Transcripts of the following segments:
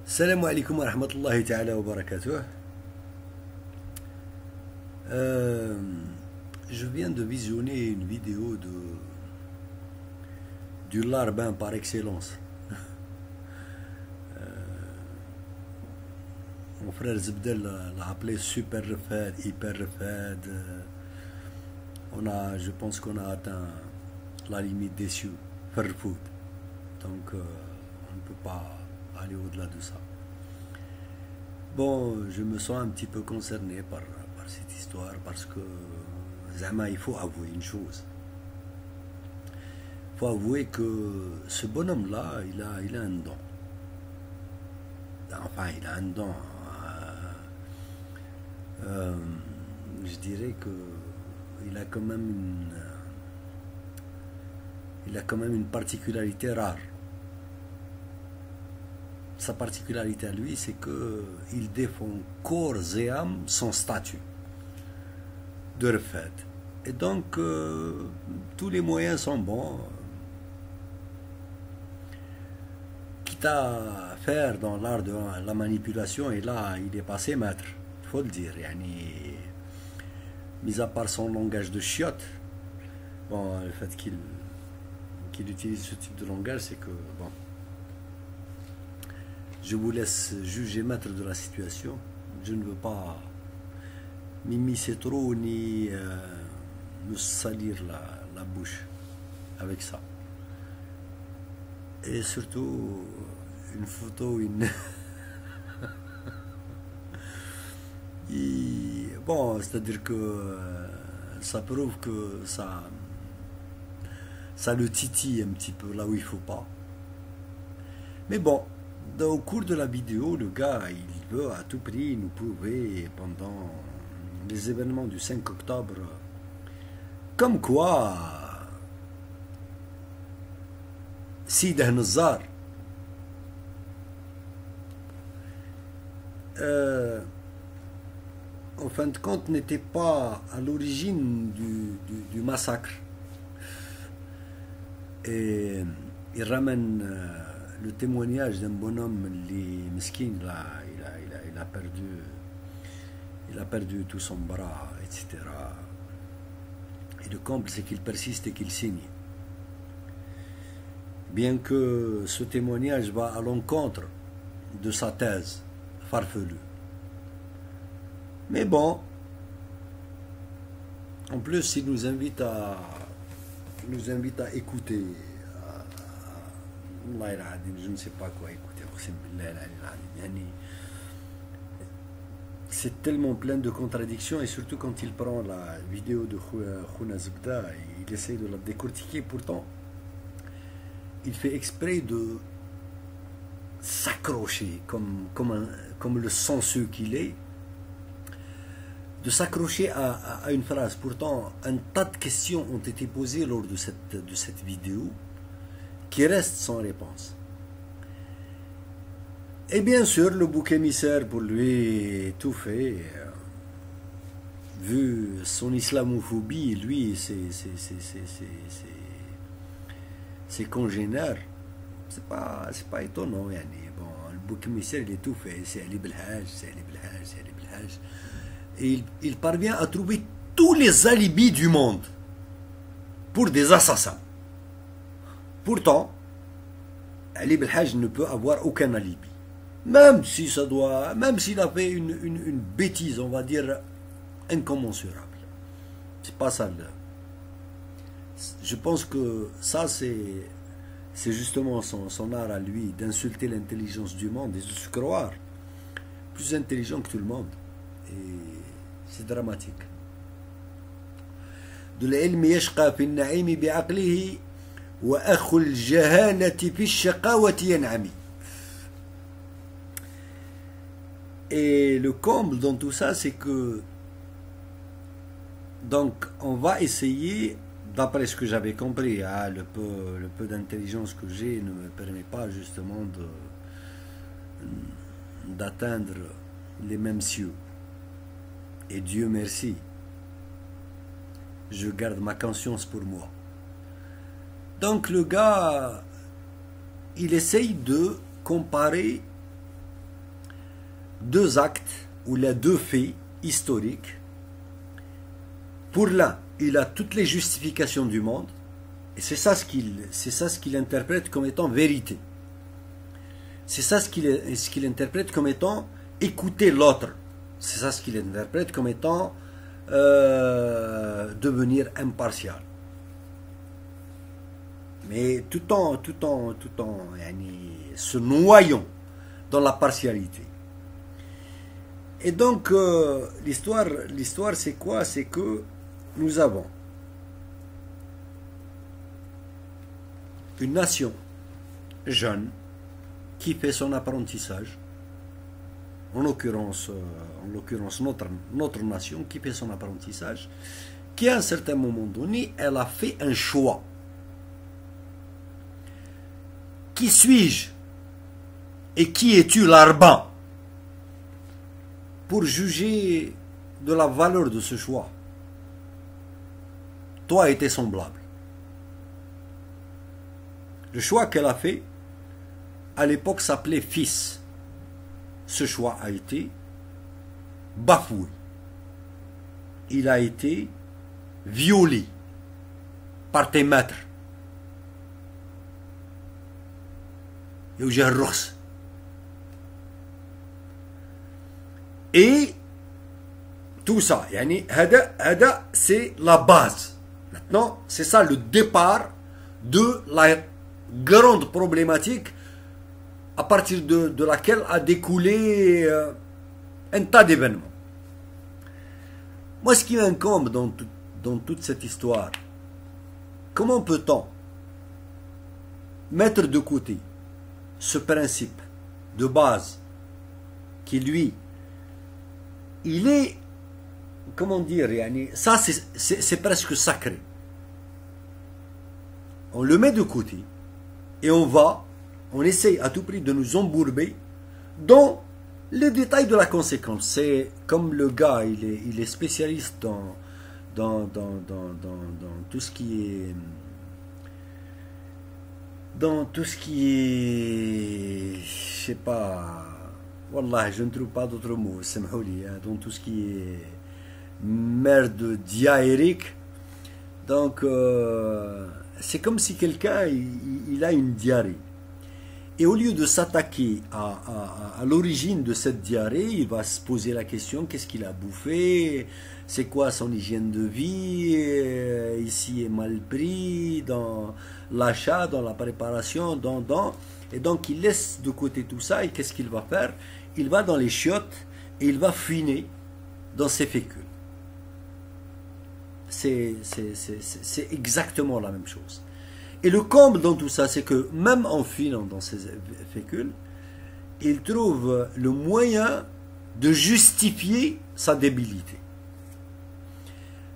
Salam alaikum wa rahmatullahi ta'ala wa barakatuh. Je viens de visionner une vidéo du larbin par excellence. Mon frère Zebdel l'a appelé super refait, hyper refait. Je pense qu'on a atteint la limite des cieux, faire foot. Donc on ne peut pas aller au-delà de ça. Bon, je me sens un petit peu concerné par cette histoire parce que Zama, il faut avouer une chose. Il faut avouer que ce bonhomme-là, il a un don. Enfin, il a un don. Je dirais que il a quand même une particularité rare. Sa particularité à lui, c'est qu'il défend corps et âme son statut de refait. Et donc, tous les moyens sont bons. Quitte à faire dans l'art de la manipulation, et là, il est passé maître, il faut le dire. Mis à part son langage de chiotte, bon, le fait qu'il utilise ce type de langage, c'est que, bon, je vous laisse juger maître de la situation. Je ne veux pas m'immiscer trop ni me salir la bouche avec ça. Et surtout, une photo, bon, c'est-à-dire que ça prouve que ça le titille un petit peu là où il ne faut pas. Mais bon, au cours de la vidéo, le gars, il veut à tout prix nous prouver pendant les événements du 5 octobre comme quoi Sid Hnazar en fin de compte n'était pas à l'origine du massacre. Et il ramène le témoignage d'un bonhomme, les mesquin, là, il a perdu tout son bras, etc. Et le comble, c'est qu'il persiste et qu'il signe. Bien que ce témoignage va à l'encontre de sa thèse farfelue. Mais bon, en plus, il nous invite à écouter. Je ne sais pas quoi écouter. C'est tellement plein de contradictions, et surtout quand il prend la vidéo de Khouna Zebda, il essaie de la décortiquer. Pourtant, il fait exprès de s'accrocher comme le sensueux qu'il est, de s'accrocher à une phrase. Pourtant, un tas de questions ont été posées lors de cette vidéo qui restent sans réponse. Et bien sûr, le bouc émissaire pour lui tout fait. Vu son islamophobie, lui, ses congénères, c'est pas étonnant. Bon, le bouc émissaire, il est tout fait. C'est Ali Belhaj, c'est Ali Belhaj, c'est Ali Belhaj. Et il parvient à trouver tous les alibis du monde pour des assassins. Pourtant, Ali Belhaj ne peut avoir aucun alibi. Même s'il a fait une bêtise, on va dire, incommensurable. C'est pas ça. Je pense que ça, c'est justement son art à lui, d'insulter l'intelligence du monde et de se croire plus intelligent que tout le monde. Et c'est dramatique. De l'ilm yashqa fi an-na'im bi'aqlihi wa akhu al-jahalati fi ash-shaqawati yan'ami. Et le comble dans tout ça, c'est que donc on va essayer, d'après ce que j'avais compris, hein, le peu d'intelligence que j'ai ne me permet pas justement d'atteindre les mêmes cieux. Et Dieu merci, je garde ma conscience pour moi. Donc le gars, il essaye de comparer deux actes ou les deux faits historiques. Pour l'un, il a toutes les justifications du monde, et c'est ça ce qu'il interprète comme étant vérité. C'est ça ce qu'il interprète comme étant écouter l'autre. C'est ça ce qu'il interprète comme étant devenir impartial. Mais tout en se noyant dans la partialité. Et donc l'histoire c'est quoi? C'est que nous avons une nation jeune qui fait son apprentissage, en l'occurrence notre nation qui fait son apprentissage, qui à un certain moment donné, elle a fait un choix. Qui suis-je et qui es-tu, l'Arban, pour juger de la valeur de ce choix? Toi et tes semblables. Le choix qu'elle a fait, à l'époque, s'appelait fils. Ce choix a été bafoué. Il a été violé par tes maîtres. Et tout ça, c'est la base. Maintenant, c'est ça le départ de la grande problématique à partir de laquelle a découlé un tas d'événements. Moi, ce qui m'incombe dans toute cette histoire, comment peut-on mettre de côté ce principe de base qui, lui, il est, comment dire, ça c'est presque sacré. On le met de côté et on essaye à tout prix de nous embourber dans les détails de la conséquence. C'est comme le gars, il est spécialiste dans tout ce qui est... Dans tout ce qui est... Je sais pas... Wallah, je ne trouve pas d'autres mots. Dans tout ce qui est merde diarrhéique. Donc, c'est comme si quelqu'un il a une diarrhée. Et au lieu de s'attaquer à l'origine de cette diarrhée, il va se poser la question, qu'est-ce qu'il a bouffé? C'est quoi son hygiène de vie? Ici est mal pris, dans l'achat, dans la préparation, et donc il laisse de côté tout ça, et qu'est-ce qu'il va faire? Il va dans les chiottes, et il va fouiner dans ses fécules. C'est exactement la même chose. Et le comble dans tout ça, c'est que même en filant dans ces fécules, il trouve le moyen de justifier sa débilité.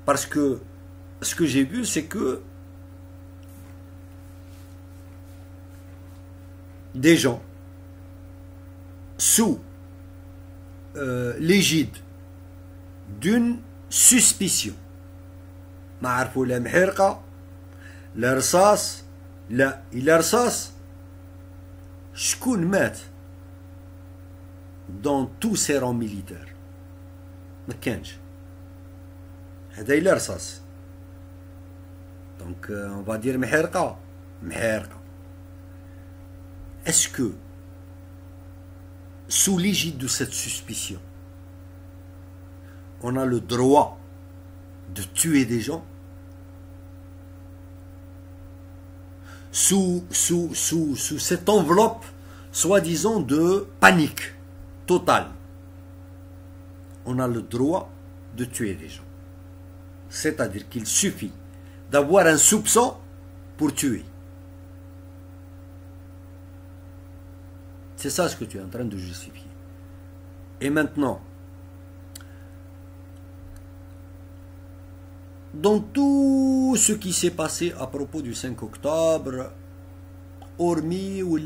Parce que ce que j'ai vu, c'est que des gens sous l'égide d'une suspicion, l'Arsas, l'Arsas, شكون مات dans tous ces rangs militaires. ما كانش. هذا l'Arsas. Donc on va dire محرقة. Est-ce que sous l'égide de cette suspicion, on a le droit de tuer des gens? Sous cette enveloppe, soi-disant, de panique totale, on a le droit de tuer des gens. C'est-à-dire qu'il suffit d'avoir un soupçon pour tuer. C'est ça ce que tu es en train de justifier. Et maintenant, dans tout ce qui s'est passé à propos du 5 octobre, hormis ou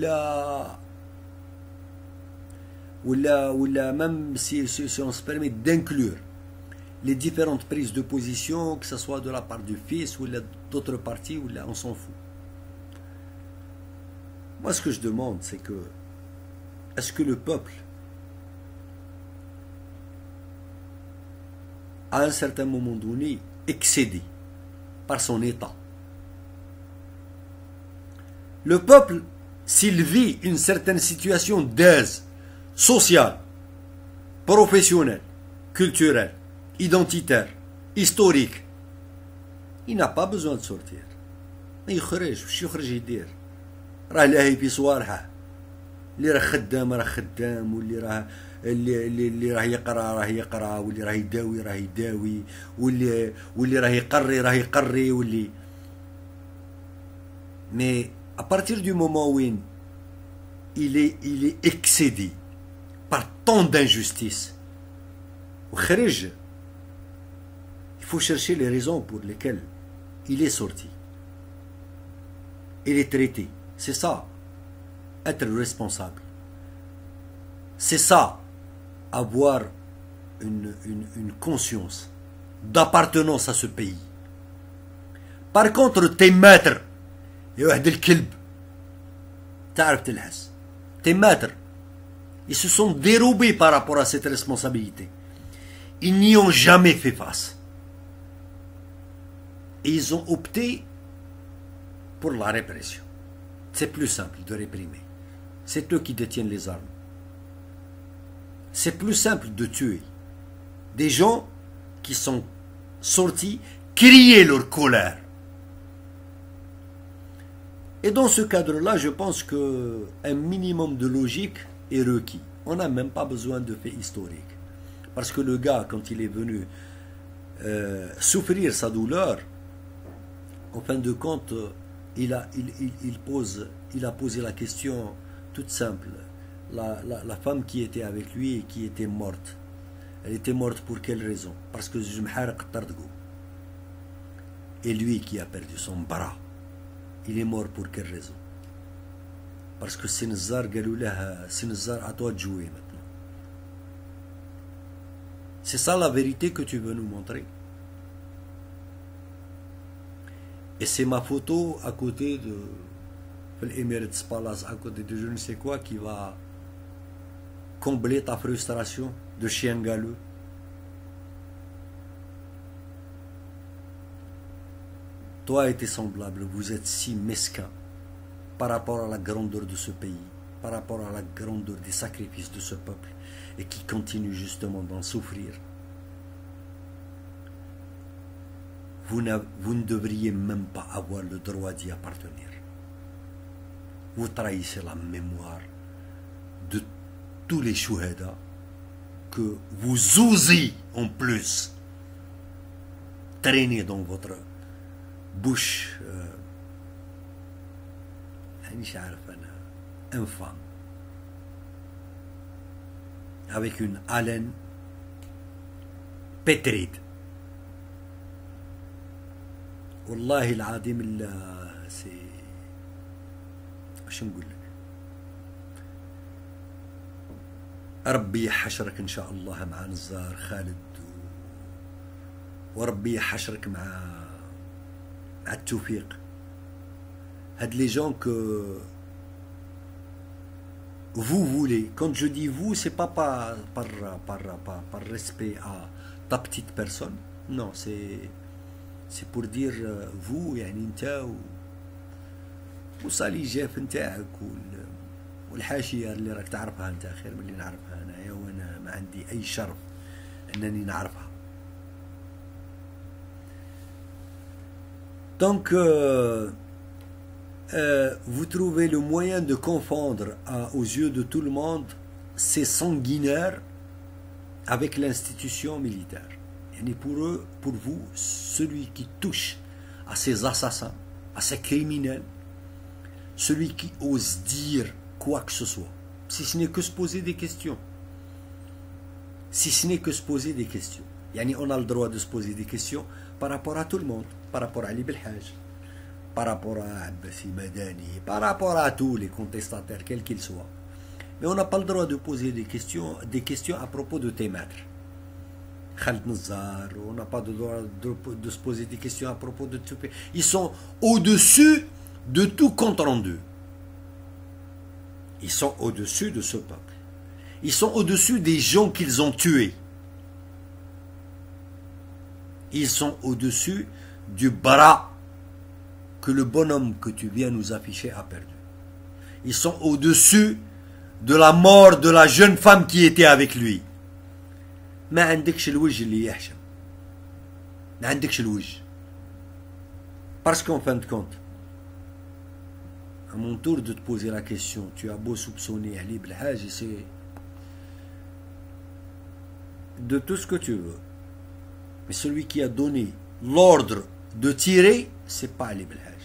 même si on se permet d'inclure les différentes prises de position, que ce soit de la part du fils ou d'autres partis, on s'en fout. Moi, ce que je demande, c'est que est-ce que le peuple à un certain moment donné, excédé par son état. Le peuple, s'il vit une certaine situation d'aise sociale, professionnelle, culturelle, identitaire, historique, il n'a pas besoin de sortir. يخرج واش يخرج يدير؟ راه لاهي في صوالحه. اللي راه خدام راه خدام، واللي راه اللي راه يقرا راه يقرا، واللي راه يداوي راه يداوي، واللي راه يقري راه يقري، واللي mais à partir du moment où il est excédé par tant d'injustice, il faut chercher les raisons pour lesquelles il est sorti. Il est traité. C'est ça, être responsable. C'est ça, avoir une conscience d'appartenance à ce pays. Par contre, tes maîtres, tes maîtres, ils se sont dérobés par rapport à cette responsabilité. Ils n'y ont jamais fait face. Et ils ont opté pour la répression. C'est plus simple de réprimer. C'est eux qui détiennent les armes. C'est plus simple de tuer des gens qui sont sortis crier leur colère. Et dans ce cadre-là, je pense qu'un minimum de logique est requis. On n'a même pas besoin de faits historiques. Parce que le gars, quand il est venu souffrir sa douleur, en fin de compte, il a posé la question toute simple. La femme qui était avec lui et qui était morte, elle était morte pour quelle raison? Parce que et lui qui a perdu son bras, il est mort pour quelle raison? Parce que Sinzar, à toi de jouer maintenant. C'est ça la vérité que tu veux nous montrer. Et c'est ma photo à côté de l'Emirates Palace, à côté de je ne sais quoi, qui va combler ta frustration de chien galeux. Toi et tes semblables, vous êtes si mesquins par rapport à la grandeur de ce pays, par rapport à la grandeur des sacrifices de ce peuple, et qui continue justement d'en souffrir. Vous ne devriez même pas avoir le droit d'y appartenir. Vous trahissez la mémoire de tous les chouhada que vous osez en plus traîner dans votre bouche infâme, avec une haleine pétride. والله العظيم الا سي واش نقول لك، ربي يحشرك ان شاء الله مع نزار خالد، وربي يحشرك مع التوفيق. هاد لي جون que vous voulez, quand je dis vous, c'est pas par respect à ta petite personne, non, c'est pour dire vous يعني انت وصالي جاف نتاعك والحاشيه اللي راك تعرفها انت خير من اللي نعرفها انايا، وانا ما عندي اي شرف انني نعرفها. Donc vous trouvez le moyen de confondre aux yeux de tout le monde ces sanguinaires avec l'institution militaire. Et pour eux, pour vous, celui qui touche à ces assassins, à ces criminels, celui qui ose dire quoi que ce soit, si ce n'est que se poser des questions, si ce n'est que se poser des questions. Yani on a le droit de se poser des questions par rapport à tout le monde, par rapport à Ali Belhaj, par rapport à Abbasi Madani, par rapport à tous les contestataires, quels qu'ils soient. Mais on n'a pas le droit de poser des questions à propos de tes maîtres. Khaled Nazar, on n'a pas le droit de se poser des questions à propos de tout. Ils sont au-dessus de tout compte rendu. Ils sont au-dessus de ce peuple. Ils sont au-dessus des gens qu'ils ont tués. Ils sont au-dessus du bras que le bonhomme que tu viens nous afficher a perdu. Ils sont au-dessus de la mort de la jeune femme qui était avec lui. ما عندكش الوجه اللي يحشم. ما عندكش الوجه. Parce qu'en fin de compte, à mon tour de te poser la question, tu as beau soupçonner Ali Belhaj, c'est de tout ce que tu veux. Mais celui qui a donné l'ordre de tirer, c'est pas Ali Belhaj.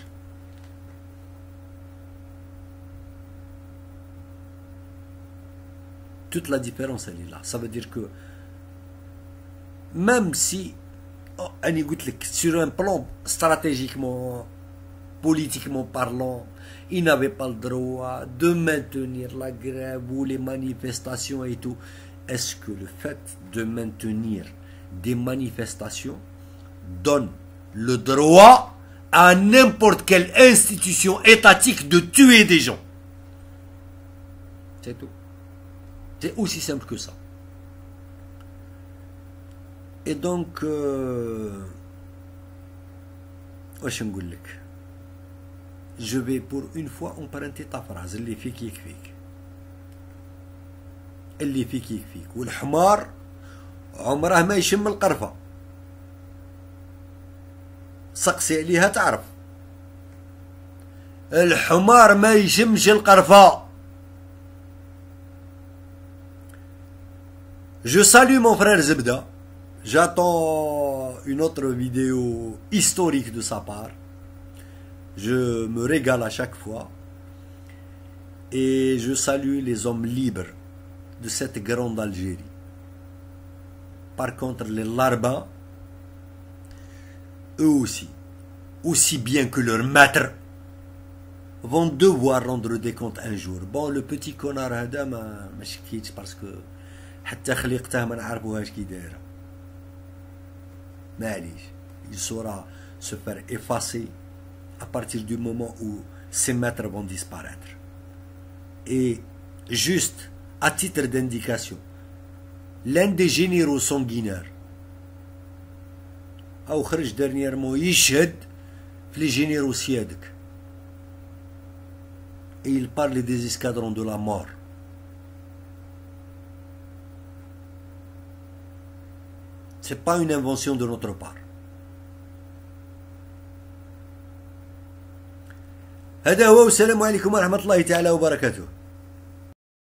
Toute la différence, elle est là. Ça veut dire que même si, sur un plan stratégiquement, politiquement parlant, ils n'avaient pas le droit de maintenir la grève ou les manifestations et tout, est-ce que le fait de maintenir des manifestations donne le droit à n'importe quelle institution étatique de tuer des gens? C'est tout. C'est aussi simple que ça. Et donc, je vais pour une fois emprunter ta phrase. اللي فيك يكفيك. اللي فيك يكفيك. والحمار عمره ما يشم القرفة. سقسي عليها تعرف. الحمار ما يشمش القرفة. Je salue mon frère Zebda. J'attends une autre vidéo historique de sa part. Je me régale à chaque fois. Et je salue les hommes libres de cette grande Algérie. Par contre, les larbins, eux aussi bien que leurs maîtres, vont devoir rendre des comptes un jour. Bon, le petit connard هذا ما شكيتش parce que حتى خليقته ما نعرفوهاش كي دايره. معليش. Il saura se faire effacer à partir du moment où ses maîtres vont disparaître. Et juste à titre d'indication, l'un des généraux sanguinaires أو خرج dernièrement يشهد في les généraux سيادك. Et il parle des escadrons de la mort. C'est pas une invention de notre part. هذا هو والسلام عليكم ورحمة الله تعالى وبركاته.